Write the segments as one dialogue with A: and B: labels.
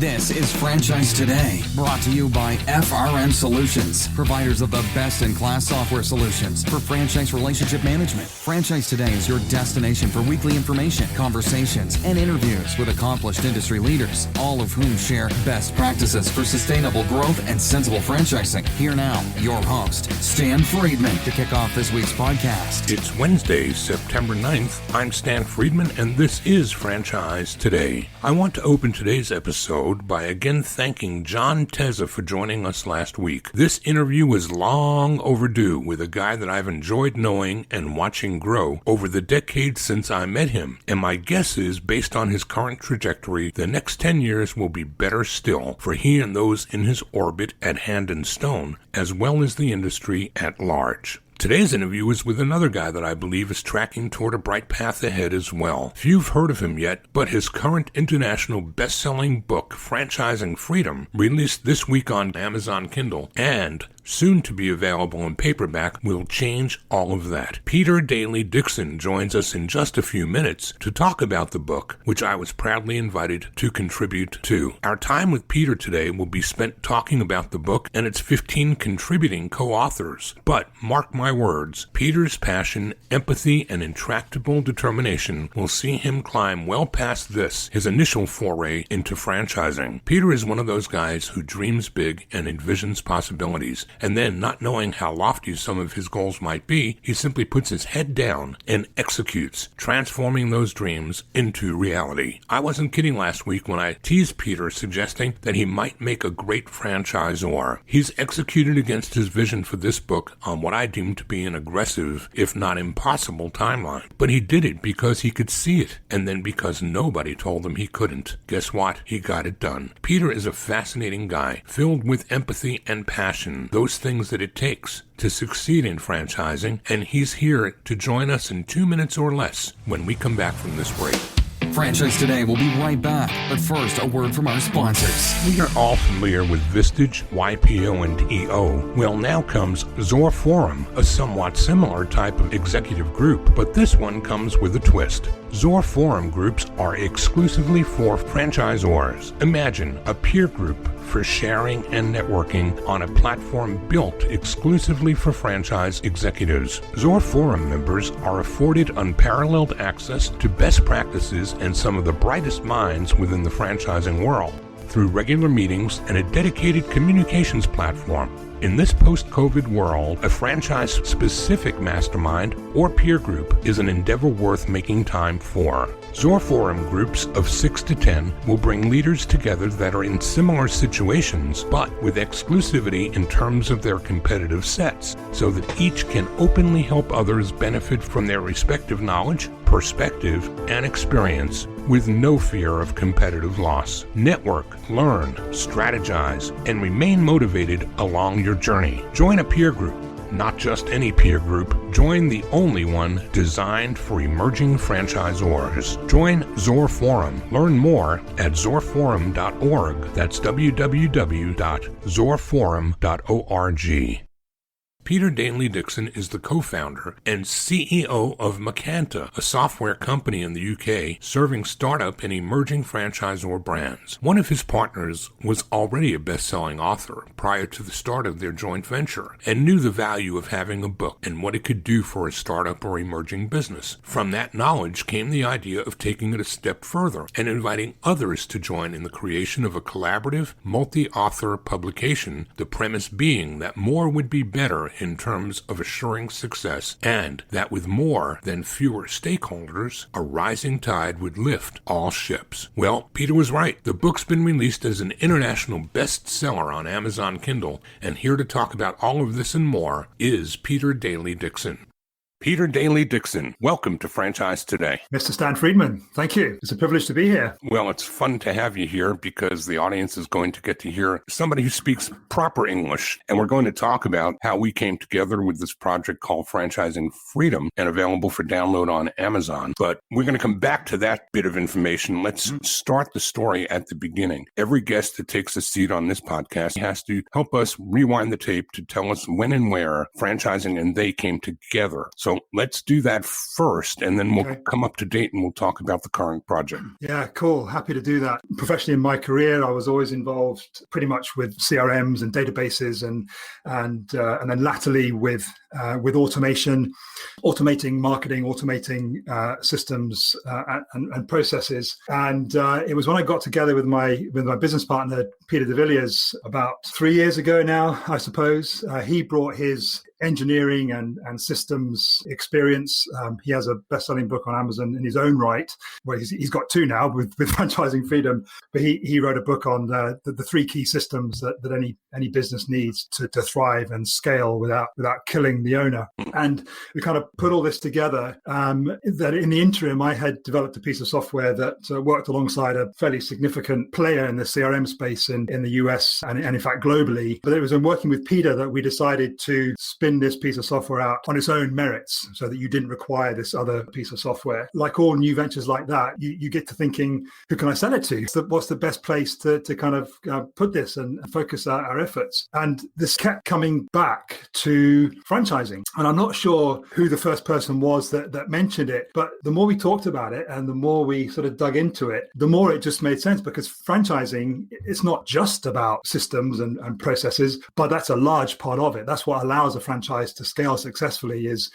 A: This is Franchise Today, brought to you by FRM Solutions, providers of the best-in-class software solutions for franchise relationship management. Franchise Today is your destination for weekly information, conversations, and interviews with accomplished industry leaders, all of whom share best practices for sustainable growth and sensible franchising. Here now, your host, Stan Friedman, to kick off this week's podcast.
B: It's Wednesday, September 9th. I'm Stan Friedman, and this is Franchise Today. I want to open today's episode by again thanking John Tezza for joining us last week. This interview was long overdue with a guy that I've enjoyed knowing and watching grow over the decades since I met him. And my guess is, based on his current trajectory, the next 10 years will be better still for he and those in his orbit at Hand and Stone, as well as the industry at large. Today's interview is with another guy that I believe is tracking toward a bright path ahead as well. Few have heard of him yet, but his current international best-selling book, Franchising Freedom, released this week on Amazon Kindle, and soon to be available in paperback, will change all of that. Peter Daly-Dickson joins us in just a few minutes to talk about the book, which I was proudly invited to contribute to. Our time with Peter today will be spent talking about the book and its 15 contributing co-authors. But mark my words, Peter's passion, empathy, and intractable determination will see him climb well past this, his initial foray into franchising. Peter is one of those guys who dreams big and envisions possibilities. And then, not knowing how lofty some of his goals might be, he simply puts his head down and executes, transforming those dreams into reality. I wasn't kidding last week when I teased Peter, suggesting that he might make a great franchisor. He's executed against his vision for this book on what I deem to be an aggressive, if not impossible, timeline. But he did it because he could see it, and then because nobody told him he couldn't. Guess what? He got it done. Peter is a fascinating guy, filled with empathy and passion, those things that it takes to succeed in franchising, and he's here to join us in 2 minutes or less when we come back from this break.
A: Franchise Today will be right back, but first, a word from our sponsors.
B: We are all familiar with Vistage, YPO, and EO. Well, now comes Zor Forum, a somewhat similar type of executive group, but this one comes with a twist. Zor Forum groups are exclusively for franchisors. Imagine a peer group for sharing and networking on a platform built exclusively for franchise executives. Zor Forum members are afforded unparalleled access to best practices and some of the brightest minds within the franchising world through regular meetings and a dedicated communications platform. In this post-COVID world, a franchise-specific mastermind or peer group is an endeavor worth making time for. Zor Forum groups of 6 to 10 will bring leaders together that are in similar situations, but with exclusivity in terms of their competitive sets, so that each can openly help others benefit from their respective knowledge, perspective, and experience with no fear of competitive loss. Network, learn, strategize, and remain motivated along your journey. Join a peer group. Not just any peer group, join the only one designed for emerging franchisors. Join Zor Forum. Learn more at zorforum.org. That's www.zorforum.org. Peter Daly-Dickson is the co-founder and CEO of Macanta, a software company in the UK serving startup and emerging franchisor brands. One of his partners was already a best-selling author prior to the start of their joint venture and knew the value of having a book and what it could do for a startup or emerging business. From that knowledge came the idea of taking it a step further and inviting others to join in the creation of a collaborative, multi-author publication, the premise being that more would be better in terms of assuring success, and that with more than fewer stakeholders, a rising tide would lift all ships. Well, Peter was right. The book's been released as an international bestseller on Amazon Kindle, and here to talk about all of this and more is Peter Daly-Dickson. Peter Daly-Dickson, welcome to Franchise Today.
C: Mr. Stan Friedman, thank you. It's a privilege to be here.
B: Well, it's fun to have you here because the audience is going to get to hear somebody who speaks proper English. And we're going to talk about how we came together with this project called Franchising Freedom and available for download on Amazon. But we're going to come back to that bit of information. Let's start the story at the beginning. Every guest that takes a seat on this podcast has to help us rewind the tape to tell us when and where franchising and they came together. So So let's do that first, and then we'll come up to date and we'll talk about the current project.
C: Yeah, cool. Happy to do that. Professionally in my career, I was always involved pretty much with CRMs and databases, and then latterly with automation, automating marketing, automating systems and processes. And it was when I got together with my business partner, Peter de Villiers, about 3 years ago now, I suppose. He brought his engineering and systems experience. He has a best-selling book on Amazon in his own right. Well, he's got two now with Franchising Freedom, but he wrote a book on the three key systems that any business needs to thrive and scale without killing the owner. And we kind of put all this together. That in the interim, I had developed a piece of software that worked alongside a fairly significant player in the CRM space in the US and in fact globally. But it was in working with Peter that we decided to spin this piece of software out on its own merits, so that you didn't require this other piece of software. Like all new ventures like that, you get to thinking, who can I sell it to? What's the best place to kind of put this and focus our efforts? And this kept coming back to franchising. And I'm not sure who the first person was that mentioned it, but the more we talked about it and the more we sort of dug into it, the more it just made sense, because franchising, it's not just about systems and processes, but that's a large part of it. That's what allows a franchise to scale successfully is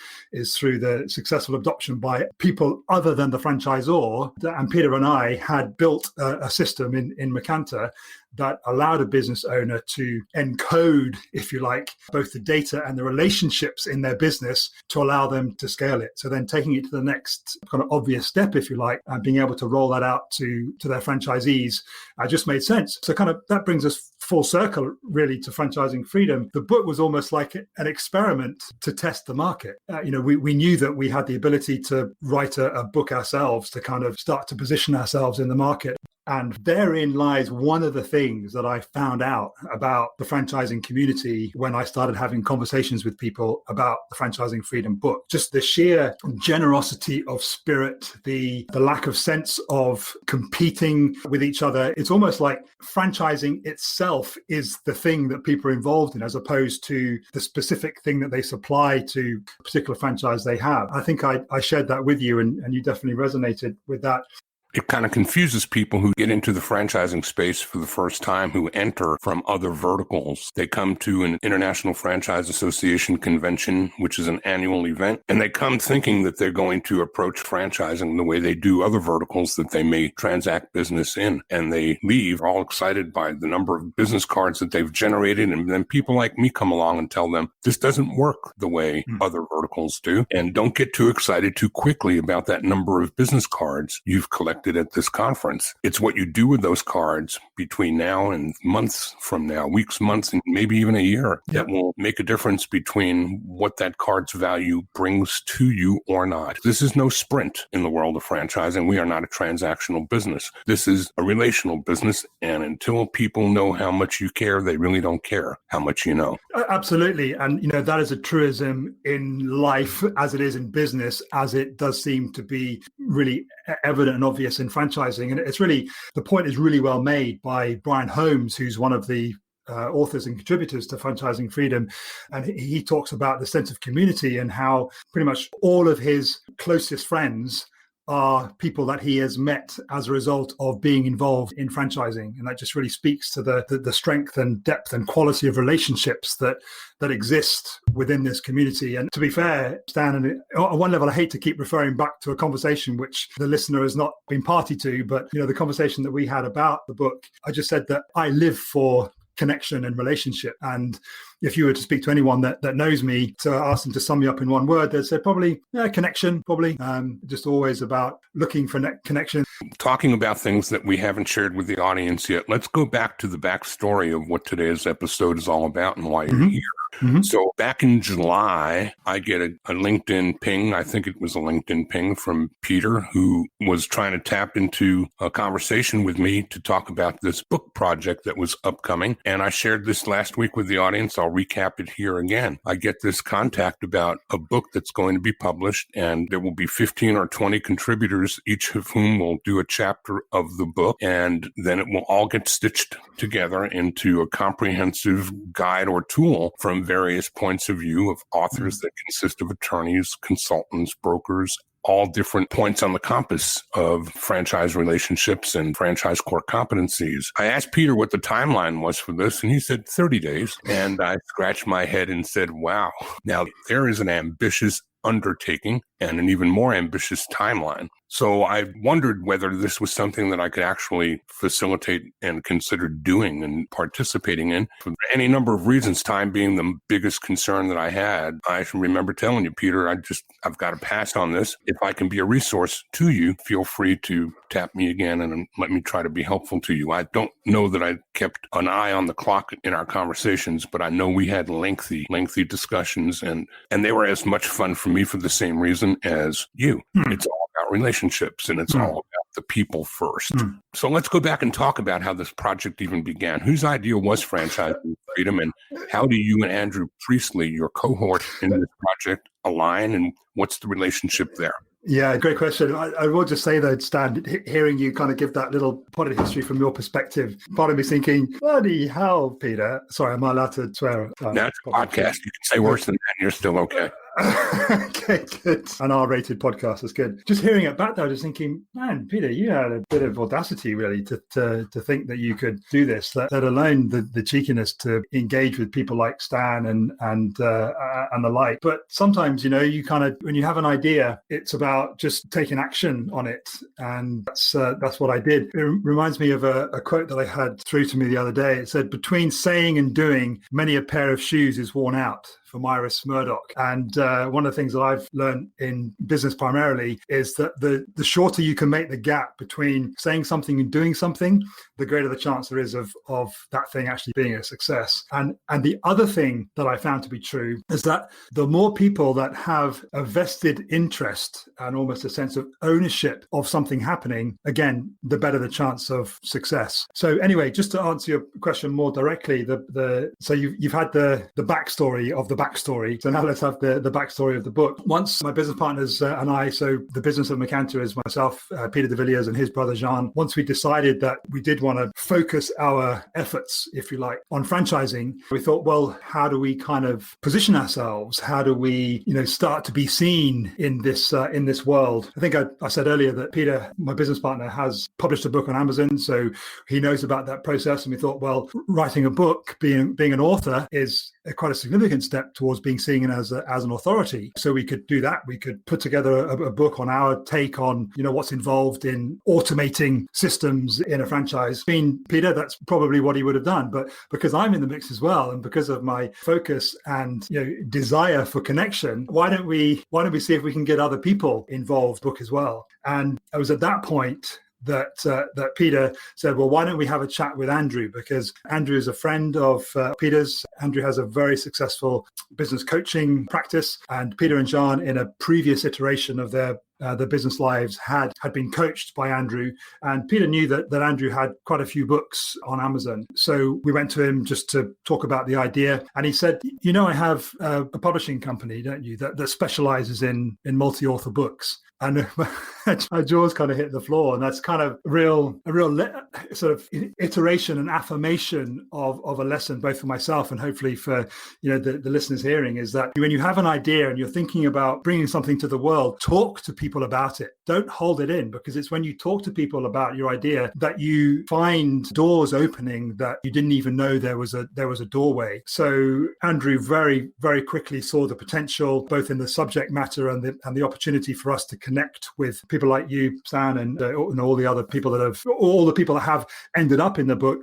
C: through the successful adoption by people other than the franchisor. And Peter and I had built a system in Macanta that allowed a business owner to encode, if you like, both the data and the relationships in their business to allow them to scale it. So then taking it to the next kind of obvious step, if you like, and being able to roll that out to their franchisees just made sense. So kind of that brings us full circle really to Franchising Freedom. The book was almost like an experiment to test the market. We knew that we had the ability to write a book ourselves to kind of start to position ourselves in the market. And therein lies one of the things that I found out about the franchising community when I started having conversations with people about the Franchising Freedom book. Just the sheer generosity of spirit, the lack of sense of competing with each other. It's almost like franchising itself is the thing that people are involved in, as opposed to the specific thing that they supply to a particular franchise they have. I think I shared that with you, and you definitely resonated with that.
B: It kind of confuses people who get into the franchising space for the first time, who enter from other verticals. They come to an International Franchise Association convention, which is an annual event, and they come thinking that they're going to approach franchising the way they do other verticals that they may transact business in. And they leave all excited by the number of business cards that they've generated. And then people like me come along and tell them, this doesn't work the way other verticals do. And don't get too excited too quickly about that number of business cards you've collected at this conference. It's what you do with those cards between now and months from now, weeks, months, and maybe even a year, that will make a difference between what that card's value brings to you or not. This is no sprint in the world of franchising. We are not a transactional business. This is a relational business. And until people know how much you care, they really don't care how much you know.
C: Absolutely. And, that is a truism in life as it is in business, as it does seem to be really evident and obvious in franchising. And it's really, the point is really well made by Brian Holmes, who's one of the authors and contributors to Franchising Freedom. And he talks about the sense of community and how pretty much all of his closest friends are people that he has met as a result of being involved in franchising. And that just really speaks to the strength and depth and quality of relationships that exist within this community. And to be fair, Stan, and on one level, I hate to keep referring back to a conversation which the listener has not been party to, but the conversation that we had about the book, I just said that I live for connection and relationship. And if you were to speak to anyone that knows me, to ask them to sum me up in one word, they'd say probably connection, just always about looking for connection.
B: Talking about things that we haven't shared with the audience yet, let's go back to the backstory of what today's episode is all about and why you're here. Mm-hmm. So back in July, I get a LinkedIn ping. I think it was a LinkedIn ping from Peter, who was trying to tap into a conversation with me to talk about this book project that was upcoming. And I shared this last week with the audience. I'll recap it here again. I get this contact about a book that's going to be published, and there will be 15 or 20 contributors, each of whom will do a chapter of the book. And then it will all get stitched together into a comprehensive guide or tool from various points of view of authors that consist of attorneys, consultants, brokers, all different points on the compass of franchise relationships and franchise core competencies. I asked Peter what the timeline was for this, and he said 30 days. And I scratched my head and said, wow, now there is an ambitious undertaking and an even more ambitious timeline. So I wondered whether this was something that I could actually facilitate and consider doing and participating in for any number of reasons, time being the biggest concern that I had. I remember telling you, Peter, I've got to pass on this. If I can be a resource to you, feel free to tap me again and let me try to be helpful to you. I don't know that I kept an eye on the clock in our conversations, but I know we had lengthy discussions, and they were as much fun for me for the same reason as you. It's all about relationships, and it's all about the people first. So let's go back and talk about how this project even began. Whose idea was Franchising Freedom, and how do you and Andrew Priestley, your cohort in this project, align, and what's the relationship there?
C: Yeah, great question. I will just say though, Stan, hearing you kind of give that little potted history from your perspective, part of me thinking, bloody hell, Peter. Sorry, am I allowed to swear?
B: That's a podcast. You can say worse than that and you're still okay.
C: Okay, good. An R-rated podcast is good. Just hearing it back there, just thinking, man, Peter, you had a bit of audacity really to think that you could do this, let alone the cheekiness to engage with people like Stan and the like. But sometimes, you kind of, when you have an idea, it's about just taking action on it. And that's what I did. It reminds me of a quote that I had through to me the other day. It said, between saying and doing, many a pair of shoes is worn out, from Iris Murdoch. And one of the things that I've learned in business primarily is that the shorter you can make the gap between saying something and doing something, the greater the chance there is of that thing actually being a success. And the other thing that I found to be true is that the more people that have a vested interest and almost a sense of ownership of something happening, again, the better the chance of success. So anyway, just to answer your question more directly, so you've had the backstory of the backstory. So now let's have the backstory of the book. Once my business partners and I, so the business of Mercantor is myself, Peter de Villiers and his brother Jean, once we decided that we did want to focus our efforts, if you like, on franchising, we thought, well, how do we kind of position ourselves? How do we, start to be seen in this world? I think I said earlier that Peter, my business partner, has published a book on Amazon, so he knows about that process. And we thought, well, writing a book, being an author, is quite a significant step towards being seen as an authority. So we could do that. We could put together a book on our take on, what's involved in automating systems in a franchise. Peter, that's probably what he would have done. But because I'm in the mix as well, and because of my focus and desire for connection, why don't we see if we can get other people involved book as well? And I was at that point that Peter said, well, why don't we have a chat with Andrew? Because Andrew is a friend of Peter's. Andrew has a very successful business coaching practice, and Peter and John, in a previous iteration of their business lives, had been coached by Andrew, and Peter knew that Andrew had quite a few books on Amazon. So we went to him just to talk about the idea, and he said, I have a publishing company, don't you, that specializes in multi-author books. And my jaws kind of hit the floor, and that's kind of a real sort of iteration and affirmation of a lesson, both for myself and hopefully for the listeners hearing, is that when you have an idea and you're thinking about bringing something to the world, talk to people about it. Don't hold it in, because it's when you talk to people about your idea that you find doors opening that you didn't even know there was a doorway. So Andrew very, very quickly saw the potential, both in the subject matter and the opportunity for us to connect with people like you, Stan, and all the other people that have ended up in the book.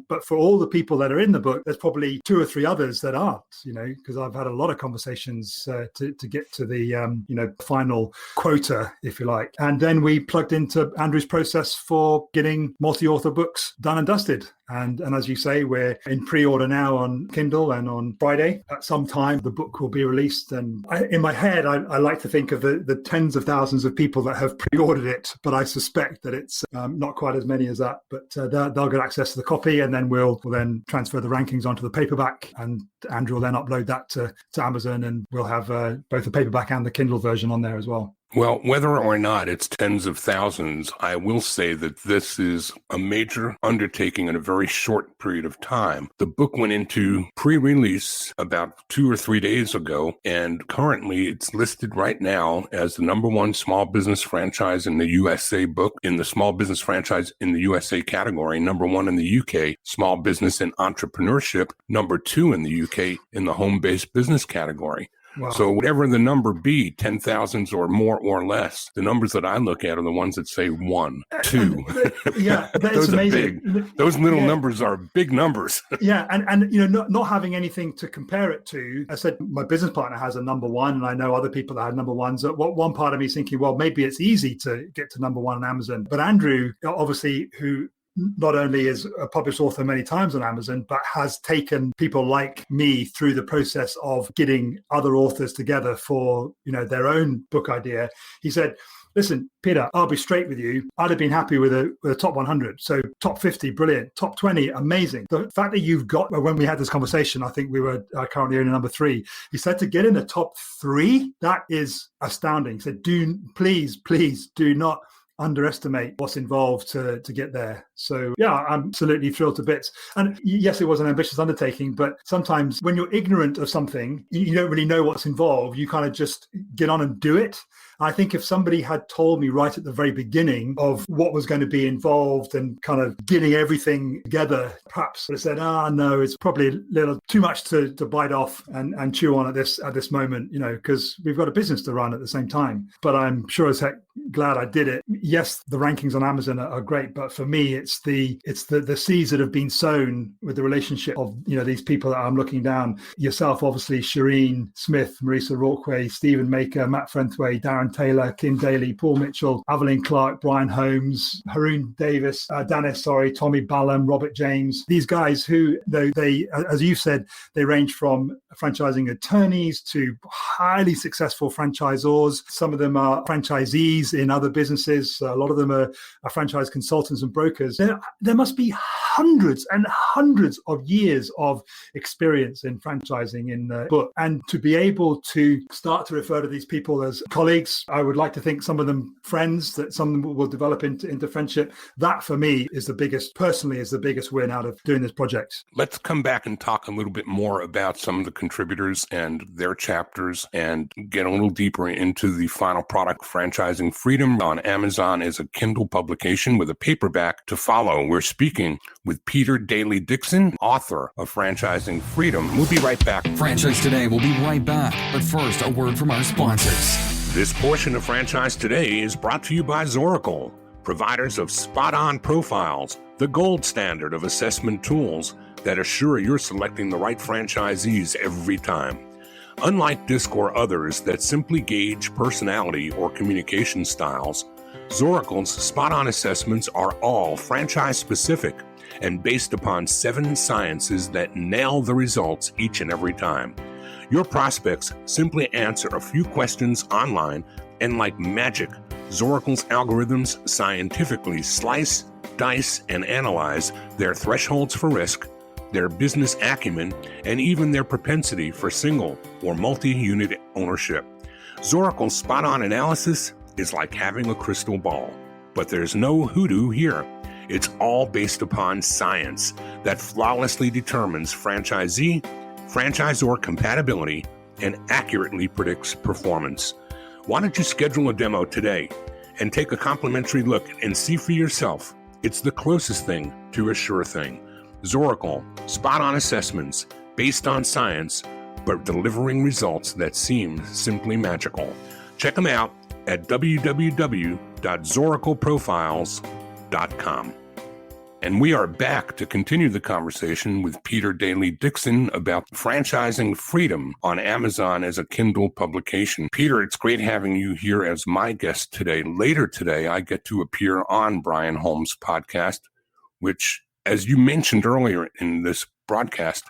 C: But for all the people that are in the book, there's probably 2 or 3 others that aren't, because I've had a lot of conversations to get to the final quota, if you like. And then we plugged into Andrew's process for getting multi-author books done and dusted. And as you say, we're in pre-order now on Kindle, and on Friday at some time the book will be released. And in my head, I like to think of the tens of thousands of people that have pre-ordered it, but I suspect that it's not quite as many as that. But they'll get access to the copy, and then we'll then transfer the rankings onto the paperback, and Andrew will then upload that to Amazon, and we'll have both the paperback and the Kindle version on there as well.
B: Well, whether or not it's tens of thousands, I will say that this is a major undertaking in a very short period of time. The book went into pre-release about 2 or 3 days ago, and currently it's listed right now as the #1 small business franchise in the USA book, in the small business franchise in the USA category, #1 in the UK, small business and entrepreneurship, #2 in the UK in the home-based business category.
C: Wow.
B: So whatever the number be, 10,000 or more or less, the numbers that I look at are the ones that say 1, 2.
C: Yeah,
B: those are big. Those little numbers are big numbers.
C: Yeah, and not having anything to compare it to. I said my business partner has a #1, and I know other people that had #1s. One part of me is thinking, well, maybe it's easy to get to #1 on Amazon. But Andrew, obviously, who not only is a published author many times on Amazon, but has taken people like me through the process of getting other authors together for, their own book idea. He said, listen, Peter, I'll be straight with you. I'd have been happy with a top 100. So top 50, brilliant. Top 20, amazing. The fact that you've got, when we had this conversation, I think we were currently only #3. He said to get in the top 3, that is astounding. He said, please do not underestimate what's involved to get there. So yeah, I'm absolutely thrilled to bits. And yes, it was an ambitious undertaking, but sometimes when you're ignorant of something, you don't really know what's involved. You kind of just get on and do it. I think if somebody had told me right at the very beginning of what was going to be involved and kind of getting everything together, perhaps I would have said, no, it's probably a little too much to bite off and chew on at this moment, because we've got a business to run at the same time. But I'm sure as heck glad I did it. Yes, the rankings on Amazon are great, but for me, it's the seeds that have been sown with the relationship of these people that I'm looking down. Yourself, obviously, Shireen Smith, Marisa Rorquay, Stephen Maker, Matt Frenthway, Darren Taylor, Kim Daly, Paul Mitchell, Evelyn Clark, Brian Holmes, Haroon Davis, Tommy Ballum, Robert James. These guys who, they, as you said, they range from franchising attorneys to highly successful franchisors. Some of them are franchisees in other businesses. A lot of them are franchise consultants and brokers. There must be hundreds and hundreds of years of experience in franchising in the book. And to be able to start to refer to these people as colleagues, I would like to think some of them friends, that some of them will develop into friendship. That for me is the biggest win out of doing this project.
B: Let's come back and talk a little bit more about some of the contributors and their chapters and get a little deeper into the final product, Franchising Freedom, on Amazon as a Kindle publication with a paperback to follow. We're speaking with Peter Daly-Dickson, author of Franchising Freedom. We'll be right back.
A: Franchise Today will be right back. But first, a word from our sponsors.
B: This portion of Franchise Today is brought to you by Zoracle, providers of spot-on profiles, the gold standard of assessment tools that assure you're selecting the right franchisees every time. Unlike DISC or others that simply gauge personality or communication styles, Zoracle's spot-on assessments are all franchise-specific and based upon 7 sciences that nail the results each and every time. Your prospects simply answer a few questions online, and like magic, Zoracle's algorithms scientifically slice, dice, and analyze their thresholds for risk, their business acumen, and even their propensity for single or multi-unit ownership. Zoracle's spot-on analysis is like having a crystal ball, but there's no hoodoo here. It's all based upon science that flawlessly determines franchisee, franchisor compatibility, and accurately predicts performance. Why don't you schedule a demo today and take a complimentary look and see for yourself? It's the closest thing to a sure thing. Zoracle, spot-on assessments based on science, but delivering results that seem simply magical. Check them out at www.zoracleprofiles.com. And we are back to continue the conversation with Peter Daly-Dickson about Franchising Freedom on Amazon as a Kindle publication. Peter, it's great having you here as my guest today. Later today, I get to appear on Brian Holmes' podcast, which as you mentioned earlier in this broadcast,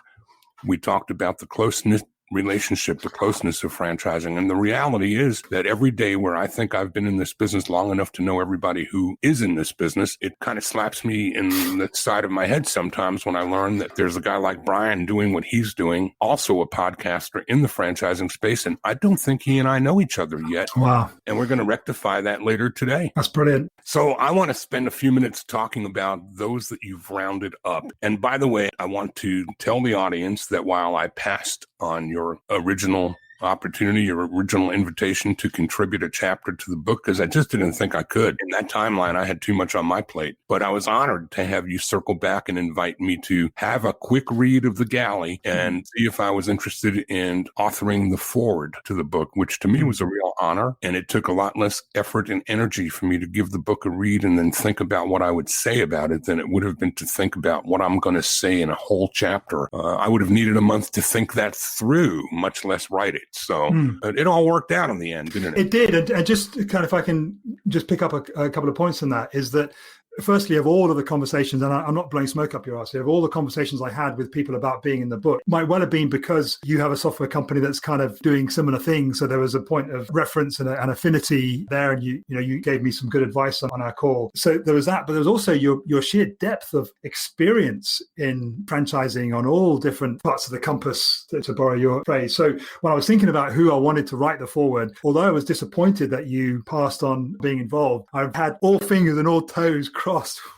B: we talked about the closeness relationship, the closeness of franchising. And the reality is that every day where I think I've been in this business long enough to know everybody who is in this business, it kind of slaps me in the side of my head sometimes when I learn that there's a guy like Brian doing what he's doing, also a podcaster in the franchising space. And I don't think he and I know each other yet.
C: Wow.
B: And we're going to rectify that later today.
C: That's brilliant.
B: So I want to spend a few minutes talking about those that you've rounded up. And by the way, I want to tell the audience that while I passed on your original opportunity, your original invitation to contribute a chapter to the book, because I just didn't think I could. In that timeline, I had too much on my plate. But I was honored to have you circle back and invite me to have a quick read of the galley and see if I was interested in authoring the foreword to the book, which to me was a real honor. And it took a lot less effort and energy for me to give the book a read and then think about what I would say about it than it would have been to think about what I'm going to say in a whole chapter. I would have needed a month to think that through, much less write it. So it all worked out in the end, didn't it?
C: It did. And just kind of, if I can just pick up a couple of points on that, is that firstly, of all of the conversations, and I'm not blowing smoke up your ass here, of all the conversations I had with people about being in the book, might well have been because you have a software company that's kind of doing similar things. So there was a point of reference and an affinity there, and you gave me some good advice on our call. So there was that, but there was also your sheer depth of experience in franchising on all different parts of the compass, to borrow your phrase. So when I was thinking about who I wanted to write the foreword, although I was disappointed that you passed on being involved, I've had all fingers and all toes crossed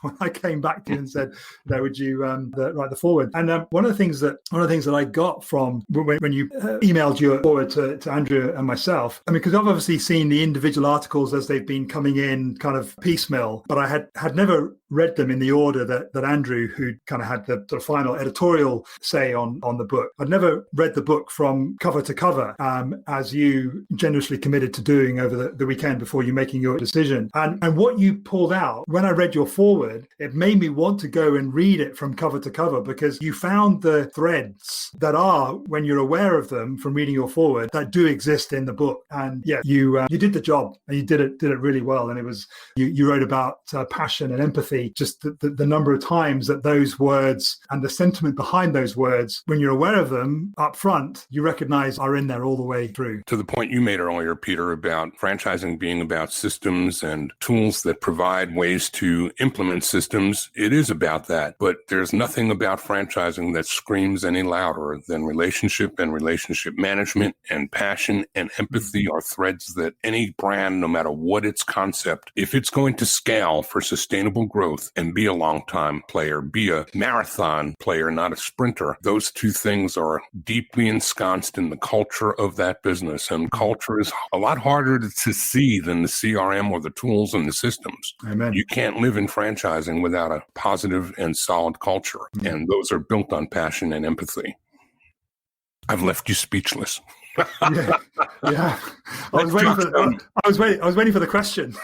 C: when I came back to you and said, would you write the foreword? And one of the things that I got from when you emailed your foreword to Andrew and myself, I mean, because I've obviously seen the individual articles as they've been coming in kind of piecemeal, but I had never read them in the order that Andrew, who kind of had the sort of final editorial say on the book. I'd never read the book from cover to cover, as you generously committed to doing over the weekend before you making your decision. And what you pulled out, when I read your foreword, it made me want to go and read it from cover to cover, because you found the threads that are, when you're aware of them from reading your foreword, that do exist in the book. And yeah, you did the job, and you did it really well. And it was, you wrote about passion and empathy, just the number of times that those words and the sentiment behind those words, when you're aware of them up front, you recognize are in there all the way through.
B: To the point you made earlier, Peter, about franchising being about systems and tools that provide ways to implement systems, it is about that. But there's nothing about franchising that screams any louder than relationship and relationship management, and passion and empathy are threads that any brand, no matter what its concept, if it's going to scale for sustainable growth and be a long-time player, be a marathon player, not a sprinter, those two things are deeply ensconced in the culture of that business. And culture is a lot harder to see than the CRM or the tools and the systems.
C: Amen.
B: You can't live in franchising without a positive and solid culture. And those are built on passion and empathy. I've left you speechless.
C: Yeah. I was waiting for the question.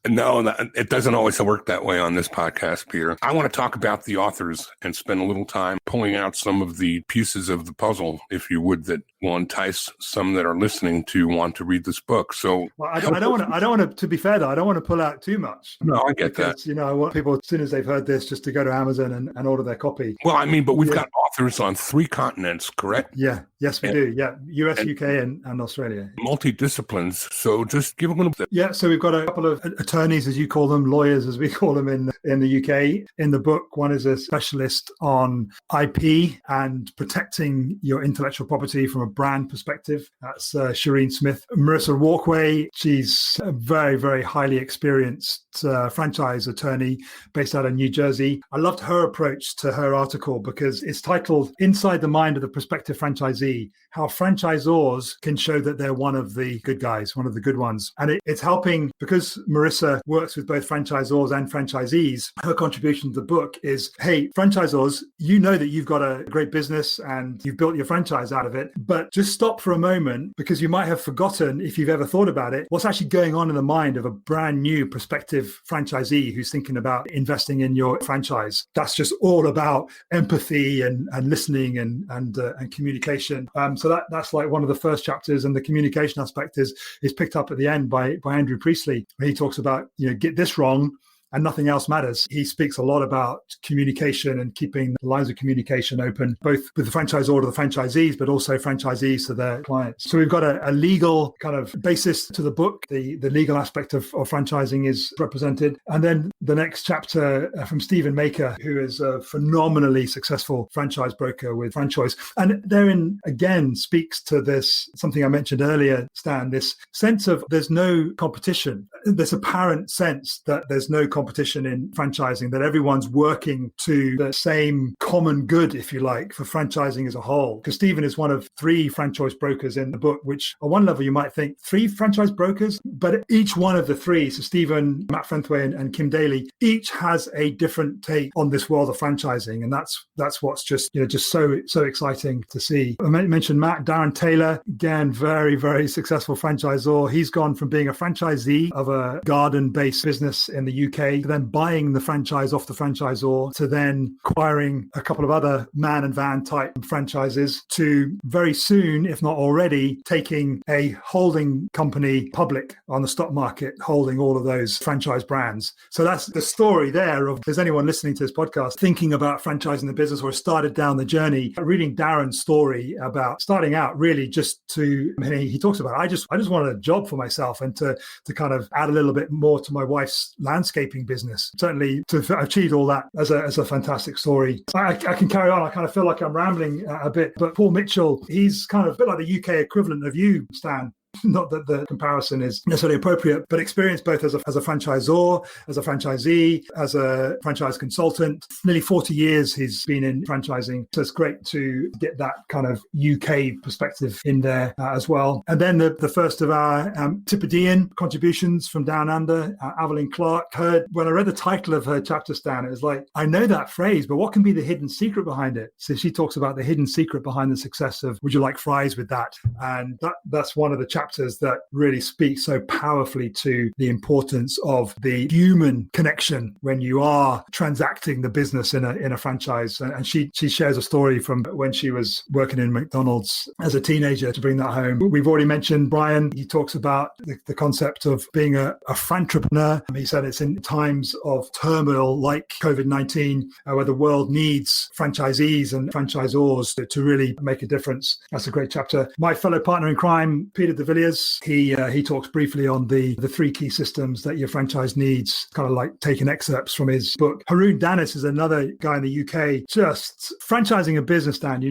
B: No, it doesn't always work that way on this podcast, Peter. I want to talk about the authors and spend a little time pulling out some of the pieces of the puzzle, if you would, that will entice some that are listening to want to read this book. So,
C: well, I don't want to be fair though, I don't want to pull out too much.
B: No, I get that.
C: I want people, as soon as they've heard this, just to go to Amazon and order their copy.
B: Well, I mean, but we've got authors on 3 continents, correct?
C: Yeah. Yes, we do. Yeah. US, UK, and Australia.
B: Multi-disciplines. So just give a little bit.
C: Yeah. So we've got a couple of attorneys, as you call them, lawyers, as we call them in the UK. In the book, one is a specialist on IP and protecting your intellectual property from a brand perspective. That's Shireen Smith. Marissa Walkway, she's a very, very highly experienced franchise attorney based out of New Jersey. I loved her approach to her article because it's titled Inside the Mind of the Prospective Franchisee, How Franchisors Can Show That They're One of the Good Guys, one of the good ones. And it's helping, because Marissa works with both franchisors and franchisees, her contribution to the book is, hey, franchisors, you know that you've got a great business and you've built your franchise out of it, but just stop for a moment, because you might have forgotten, if you've ever thought about it, what's actually going on in the mind of a brand new prospective franchisee who's thinking about investing in your franchise. That's just all about empathy and listening and communication. So that's like one of the first chapters, and the communication aspect is picked up at the end by Andrew Priestley, where he talks about, get this wrong and nothing else matters. He speaks a lot about communication and keeping the lines of communication open, both with the franchisor to the franchisees, but also franchisees to their clients. So we've got a legal kind of basis to the book. The legal aspect of franchising is represented. And then the next chapter from Stephen Maker, who is a phenomenally successful franchise broker with Franchoice. And therein, again, speaks to this, something I mentioned earlier, Stan, this sense of there's no competition. This apparent sense that there's no competition in franchising, that everyone's working to the same common good, if you like, for franchising as a whole. Because Stephen is one of 3 franchise brokers in the book, which on one level you might think 3 franchise brokers, but each one of the 3, so Stephen, Matt Fenthway and Kim Daly, each has a different take on this world of franchising. And that's what's just so exciting to see. I mentioned Matt, Darren Taylor, again, very, very successful franchisor. He's gone from being a franchisee of a garden-based business in the UK to then buying the franchise off the franchisor, to then acquiring a couple of other man and van type franchises, to very soon, if not already, taking a holding company public on the stock market, holding all of those franchise brands. So that's the story there of, if there's anyone listening to this podcast thinking about franchising the business or started down the journey, reading Darren's story about starting out really just to, he talks about, I just wanted a job for myself and to kind of add a little bit more to my wife's landscaping business. Certainly to achieve all that as a fantastic story. I can carry on. I kind of feel like I'm rambling a bit, but Paul Mitchell, he's kind of a bit like the UK equivalent of you, Stan. Not that the comparison is necessarily appropriate, but experience both as a franchisor, as a franchisee, as a franchise consultant. Nearly 40 years he's been in franchising. So it's great to get that kind of UK perspective in there as well. And then the first of our Tippidian contributions from Down Under, Evelyn Clark. When I read the title of her chapter, Stan, it was like, I know that phrase, but what can be the hidden secret behind it? So she talks about the hidden secret behind the success of would you like fries with that? And that's one of the chapters that really speak so powerfully to the importance of the human connection when you are transacting the business in a franchise. And she shares a story from when she was working in McDonald's as a teenager to bring that home. We've already mentioned Brian. He talks about the concept of being a frantrepreneur. He said it's in times of turmoil like COVID-19 where the world needs franchisees and franchisors to really make a difference. That's a great chapter. My fellow partner in crime, Peter de Villiers, he talks briefly on the 3 key systems that your franchise needs, kind of like taking excerpts from his book. Haroon Danis is another guy in the UK. Just franchising a business, Dan,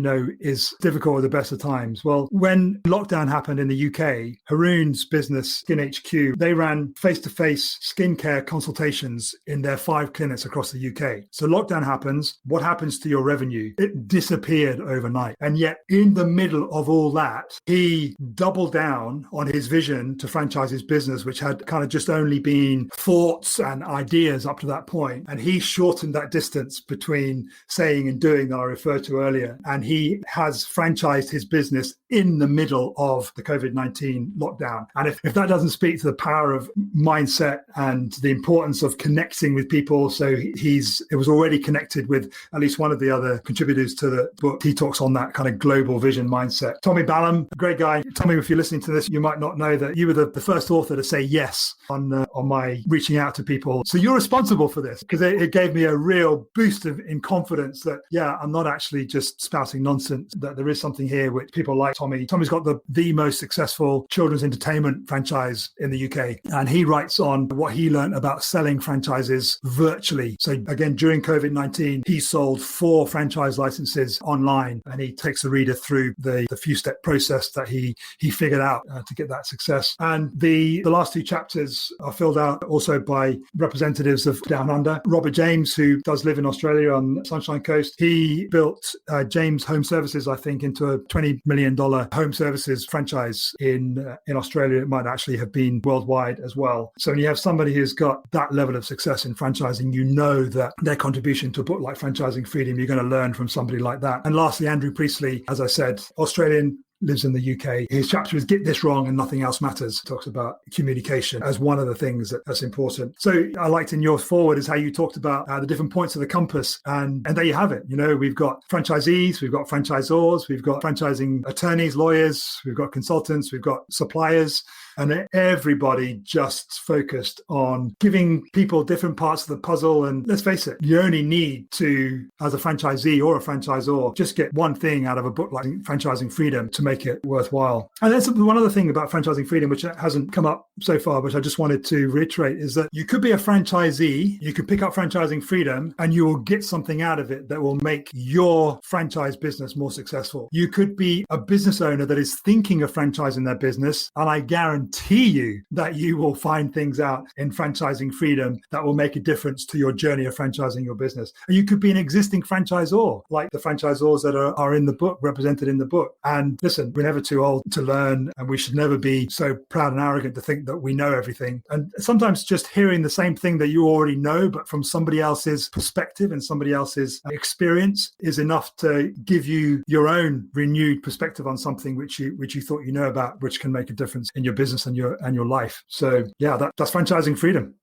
C: is difficult at the best of times. Well, when lockdown happened in the UK, Haroon's business, Skin HQ, they ran face-to-face skincare consultations in their 5 clinics across the UK. So lockdown happens. What happens to your revenue? It disappeared overnight. And yet in the middle of all that, he doubled down on his vision to franchise his business, which had kind of just only been thoughts and ideas up to that point. And he shortened that distance between saying and doing that I referred to earlier. And he has franchised his business in the middle of the COVID-19 lockdown. And if that doesn't speak to the power of mindset and the importance of connecting with people, so it was already connected with at least one of the other contributors to the book. He talks on that kind of global vision mindset. Tommy Ballum, a great guy. Tommy, if you're listening to this, you might not know that you were the first author to say yes on my reaching out to people. So you're responsible for this, because it gave me a real boost in confidence that, I'm not actually just spouting nonsense, that there is something here which people like Tommy. Tommy's got the most successful children's entertainment franchise in the UK. And he writes on what he learned about selling franchises virtually. So again, during COVID-19, he sold 4 franchise licenses online, and he takes the reader through the few-step process that he figured out to get that success. And the last 2 chapters are filled out also by representatives of Down Under. Robert James, who does live in Australia on the Sunshine Coast, he built James Home Services, I think, into a $20 million home services franchise in Australia. It might actually have been worldwide as well. So when you have somebody who's got that level of success in franchising, you know that their contribution to a book like Franchising Freedom, you're going to learn from somebody like that. And lastly, Andrew Priestley, as I said, Australian, lives in the UK. His chapter is Get This Wrong and Nothing Else Matters. Talks about communication as one of the things that's important. So I liked in yours forward is how you talked about the different points of the compass. And there you have it. We've got franchisees, we've got franchisors, we've got franchising attorneys, lawyers, we've got consultants, we've got suppliers. and everybody just focused on giving people different parts of the puzzle. And let's face it, you only need to, as a franchisee or a franchisor, just get one thing out of a book like Franchising Freedom to make it worthwhile. And that's one other thing about Franchising Freedom, which hasn't come up so far, which I just wanted to reiterate, is that you could be a franchisee, you could pick up Franchising Freedom, and you will get something out of it that will make your franchise business more successful. You could be a business owner that is thinking of franchising their business, and I guarantee you that you will find things out in Franchising Freedom that will make a difference to your journey of franchising your business. And you could be an existing franchisor, like the franchisors that are in the book, represented in the book. And listen, we're never too old to learn, and we should never be so proud and arrogant to think that we know everything. And sometimes just hearing the same thing that you already know, but from somebody else's perspective and somebody else's experience, is enough to give you your own renewed perspective on something which you thought you know about, which can make a difference in your business and your life. So yeah, that's Franchising Freedom.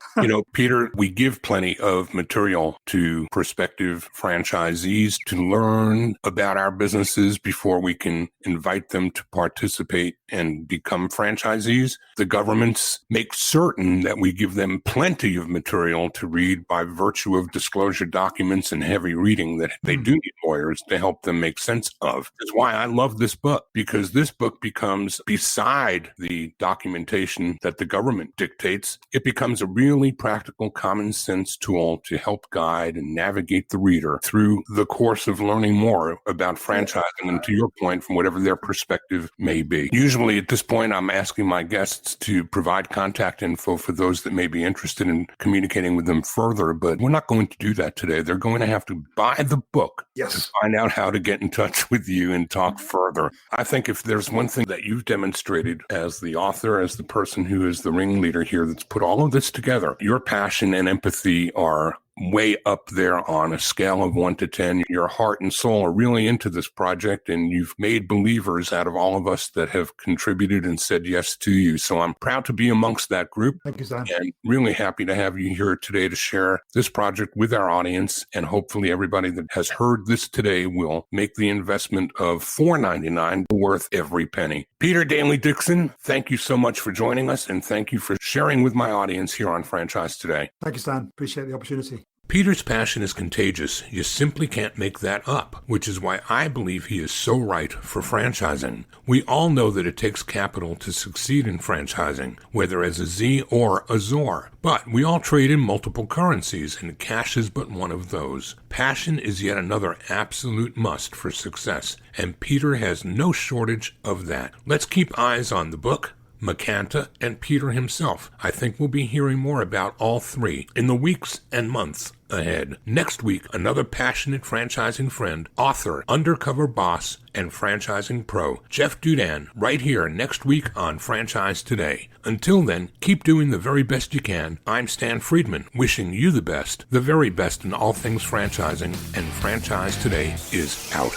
B: Peter, we give plenty of material to prospective franchisees to learn about our businesses before we can invite them to participate and become franchisees. The governments make certain that we give them plenty of material to read by virtue of disclosure documents and heavy reading that they do need lawyers to help them make sense of. That's why I love this book, because this book becomes, beside the documentation that the government dictates, it becomes a really practical, common sense tool to help guide and navigate the reader through the course of learning more about franchising, and to your point, from whatever their perspective may be. Usually at this point, I'm asking my guests to provide contact info for those that may be interested in communicating with them further, but we're not going to do that today. They're going to have to buy the book to find out how to get in touch with you and talk further. I think if there's one thing that you've demonstrated as the author, as the person who is the ringleader here that's put all of this together, your passion and empathy are way up there on a scale of 1 to 10. Your heart and soul are really into this project, and you've made believers out of all of us that have contributed and said yes to you. So I'm proud to be amongst that group.
C: Thank you, Sam.
B: And really happy to have you here today to share this project with our audience. And hopefully everybody that has heard this today will make the investment of $4.99 worth every penny. Peter Daly-Dickson, thank you so much for joining us, and thank you for sharing with my audience here on Franchise Today.
C: Thank you, Stan. Appreciate the opportunity.
B: Peter's passion is contagious. You simply can't make that up, which is why I believe he is so right for franchising. We all know that it takes capital to succeed in franchising, whether as a Z or a ZOR. But we all trade in multiple currencies, and cash is but one of those. Passion is yet another absolute must for success, and Peter has no shortage of that. Let's keep eyes on the book, Macanta, and Peter himself. I think we'll be hearing more about all three in the weeks and months ahead. Next week, another passionate franchising friend, author, undercover boss, and franchising pro, Jeff Dudan, right here next week on Franchise Today. Until then, keep doing the very best you can. I'm Stan Friedman, wishing you the very best in all things franchising, and Franchise Today is out.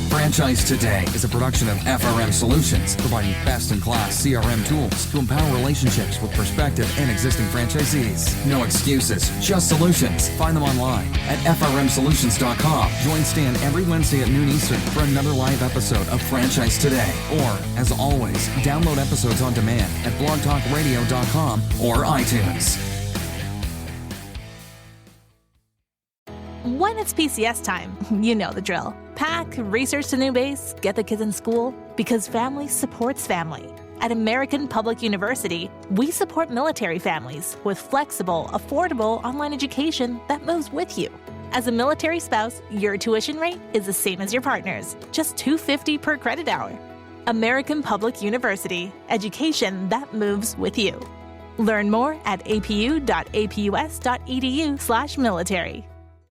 A: Franchise Today is a production of FRM Solutions, providing best-in-class CRM tools to empower relationships with prospective and existing franchisees. No excuses, just solutions. Find them online at frmsolutions.com. Join Stan every Wednesday at noon Eastern for another live episode of Franchise Today. Or, as always, download episodes on demand at blogtalkradio.com or iTunes.
D: When it's PCS time, you know the drill. Pack, research the new base, get the kids in school, because family supports family. At American Public University, we support military families with flexible, affordable online education that moves with you. As a military spouse, your tuition rate is the same as your partner's, just $250 per credit hour. American Public University, education that moves with you. Learn more at apu.apus.edu/military.